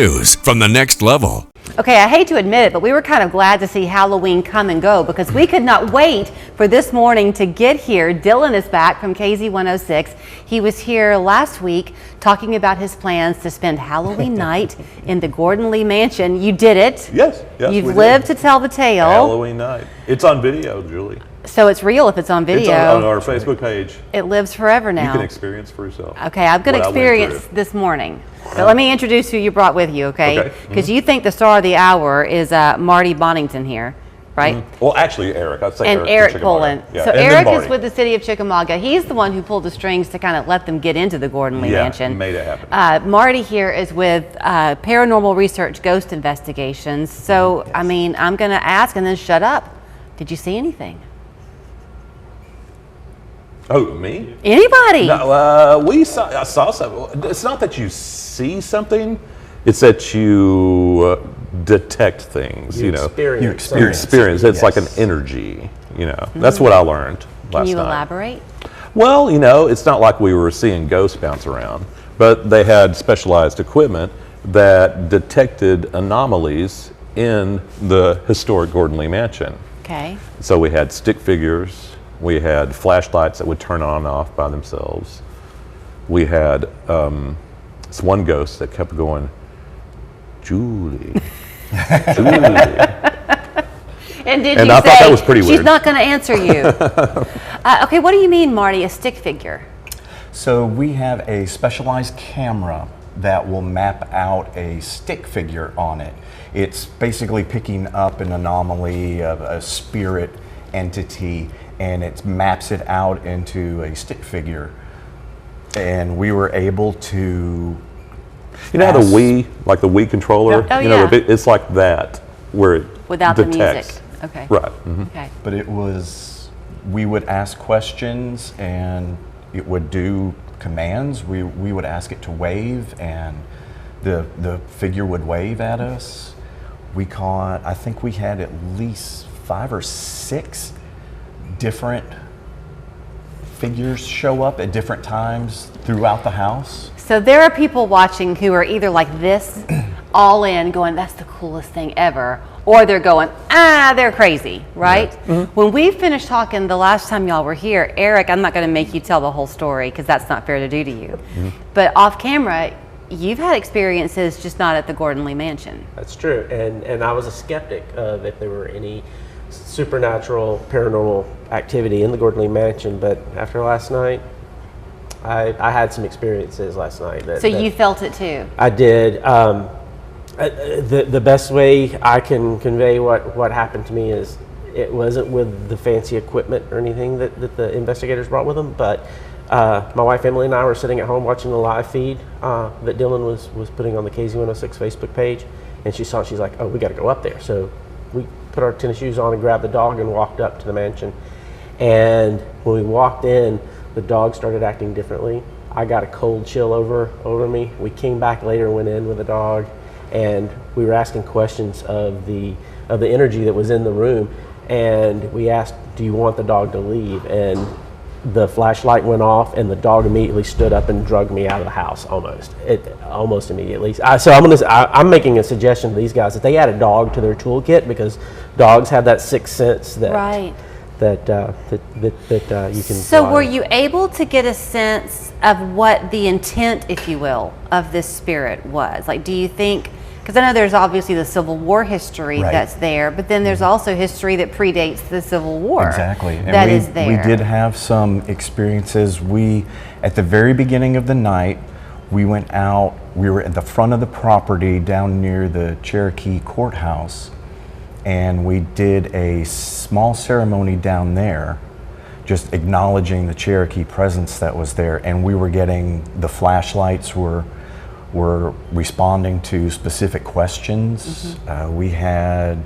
News from the next level. Okay, I hate to admit it, but we were kind of glad to see Halloween come and go because we could not wait for this morning to get here. Dylan is back from KZ106. He was here last week talking about his plans to spend Halloween night in the Gordon Lee Mansion. You did it. Yes. You've lived to tell the tale. Halloween night. It's on video, Julie. So it's real if it's on video. It's on our Facebook page. It lives forever now. You can experience for yourself. Okay, I'm going to experience this morning. But let me introduce who you brought with you, okay? Because you think the star of the hour is Marty Bonington here, right? Well, actually, Eric. I'd say and Eric Poland. Yeah. So Eric is with the city of Chickamauga. He's the one who pulled the strings to kind of let them get into the Gordon Lee Mansion. Yeah, made it happen. Marty here is with Paranormal Research Ghost Investigations. So, I mean, I'm going to ask and then shut up. Did you see anything? Oh, me? Anybody? No, I saw something. It's not that you see something; it's that you detect things. You experience. It's like an energy. That's what I learned last night. Can you elaborate? Well, it's not like we were seeing ghosts bounce around, but they had specialized equipment that detected anomalies in the historic Gordon Lee Mansion. Okay. So we had stick figures. We had flashlights that would turn on and off by themselves. We had this one ghost that kept going, Julie, Julie. And I thought that was pretty weird. She's not going to answer you. Okay, what do you mean, Marty, a stick figure? So we have a specialized camera that will map out a stick figure on it. It's basically picking up an anomaly of a spirit entity, and it maps it out into a stick figure. And we were able to... You know how the Wii, like the Wii controller? Yeah. It's like that, where it without detects. the music. Okay. Right. Okay. But it was, we would ask questions and it would do commands. We would ask it to wave and the figure would wave at us. We caught, I think we had at least 5 or 6 different figures show up at different times throughout the house. So there are people watching who are either like this, all in, going, that's the coolest thing ever, or they're going, they're crazy, right? Yeah. When we finished talking the last time y'all were here, Eric, I'm not going to make you tell the whole story because that's not fair to do to you. But off camera, you've had experiences, just not at the Gordon Lee Mansion. That's true, and I was a skeptic of if there were any supernatural, paranormal activity in the Gordon Lee Mansion, but after last night, I had some experiences last night. So you felt it too? I did. The best way I can convey what happened to me is it wasn't with the fancy equipment or anything that the investigators brought with them, but my wife Emily and I were sitting at home watching the live feed that Dylan was putting on the KZ106 Facebook page, and she's like, oh, we got to go up there. So we put our tennis shoes on and grabbed the dog and walked up to the mansion. And when we walked in, the dog started acting differently. I got a cold chill over me. We came back later and went in with the dog, and we were asking questions of the energy that was in the room. And we asked, do you want the dog to leave? And the flashlight went off, and the dog immediately stood up and drugged me out of the house almost immediately. So I'm making a suggestion to these guys that they add a dog to their toolkit, because dogs have that sixth sense that you can. So were you able to get a sense of what the intent, if you will, of this spirit was? Like, do you think? Because I know there's obviously the Civil War history that's there, but then there's also history that predates the Civil War. Exactly. And is there. We did have some experiences. At the very beginning of the night, we went out, we were at the front of the property down near the Cherokee courthouse, and we did a small ceremony down there, just acknowledging the Cherokee presence that was there, and we were getting, the flashlights were responding to specific questions. We had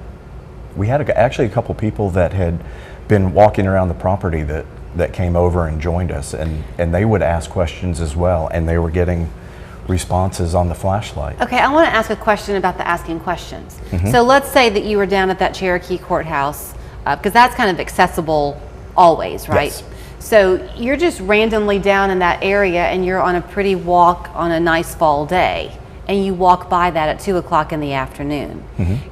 actually a couple people that had been walking around the property that came over and joined us, and they would ask questions as well, and they were getting responses on the flashlight. Okay, I want to ask a question about the asking questions. So let's say that you were down at that Cherokee courthouse, because that's kind of accessible always, right? Yes. So you're just randomly down in that area and you're on a pretty walk on a nice fall day. and you walk by that at 2 o'clock in the afternoon.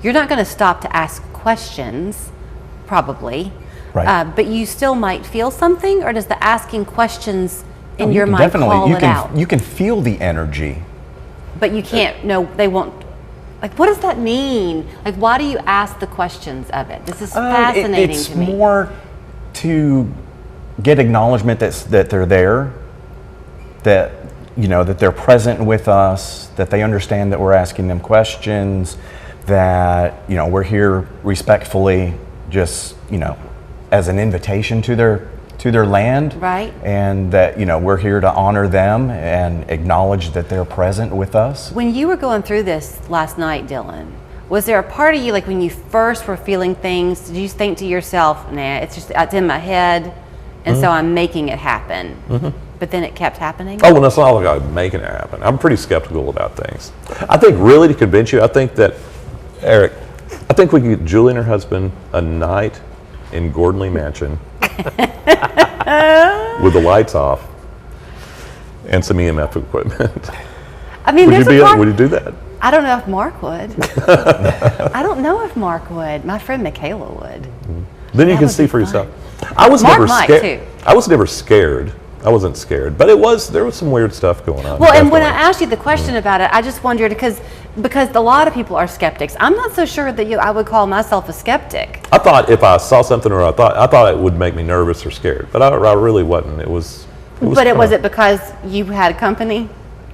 You're not going to stop to ask questions, probably, Right. but you still might feel something, or does the asking questions in You your can mind definitely, call you it can, out? you can feel the energy. But you can't, no, they won't. Like, what does that mean? Like, why do you ask the questions of it? This is fascinating It's to me. more to get acknowledgement that they're there, that that they're present with us, that they understand that we're asking them questions, that we're here respectfully, just as an invitation to their land, Right. and that we're here to honor them and acknowledge that they're present with us. When you were going through this last night, Dylan, was there a part of you, like when you first were feeling things, did you think to yourself, nah, it's in my head, and so I'm making it happen? But then it kept happening? Oh, well, it's not like I'm making it happen. I'm pretty skeptical about things. I think really to convince you, I think that, Eric, I think we can get Julie and her husband a night in Gordon Lee Mansion with the lights off and some EMF equipment. I mean, Would you do that? I don't know if Mark would. I don't know if Mark would. My friend Michaela would. Then you That can would see be for fun. yourself. I was Mark never might, scared. too. I was never scared. I wasn't scared, but there was some weird stuff going on. Well, and when I definitely. asked you the question about it, I just wondered because a lot of people are skeptics. I'm not so sure that I would call myself a skeptic. I thought if I saw something or I thought it would make me nervous or scared, but I really wasn't. It was Was it because you had company?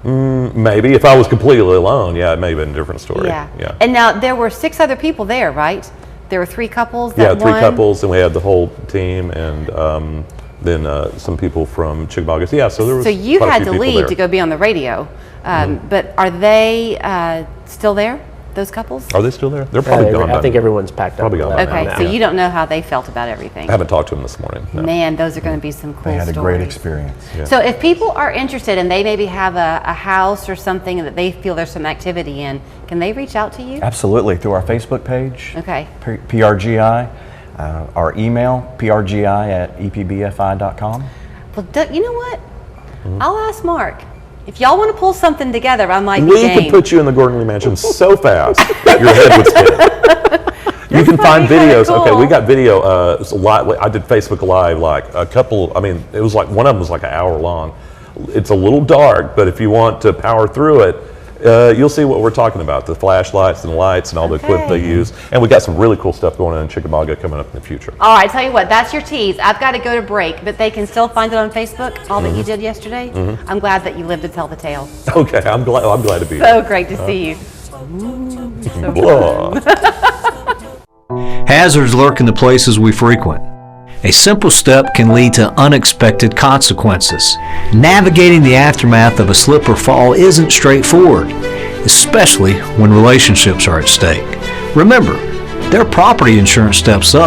maybe if I was completely alone, yeah, it may have been a different story. Yeah. And now there were 6 other people there, right? There were 3 couples. Yeah, That 3 won? couples, and we had the whole team, and then some people from Chickamauga. Yeah, so there was. So you quite a had few to people leave there. to go be on the radio. But are they still there? Those couples? Are they still there? They're probably gone. I think everyone's packed Probably up. gone Okay, now. so you don't know how they felt about everything. I haven't talked to them this morning. No. Man, those are going to be some cool They had a stories. great experience. Yeah. So if people are interested and they maybe have a house or something that they feel there's some activity in, can they reach out to you? Absolutely, through our Facebook page, Okay. PRGI, our email, prgi@epbfi.com. Well, you know what? I'll ask Mark. If y'all want to pull something together, I might be We game. could put you in the Gordon Lee Mansion so fast your head would spin. You can find probably kinda videos. Okay, cool. we got video. I did Facebook Live like a couple. I mean, it was like one of them was like an hour long. It's a little dark, but if you want to power through it, you'll see what we're talking about: the flashlights and lights and all the equipment they Okay. use. And we got some really cool stuff going on in Chickamauga coming up in the future. All right, tell you what, that's your tease. I've got to go to break, but they can still find it on Facebook, all that you did yesterday. I'm glad that you lived to tell the tale. Okay, I'm glad to be here. So great to see you. Blah. Hazards lurk in the places we frequent. A simple step can lead to unexpected consequences. Navigating the aftermath of a slip or fall isn't straightforward, especially when relationships are at stake. Remember, their property insurance steps up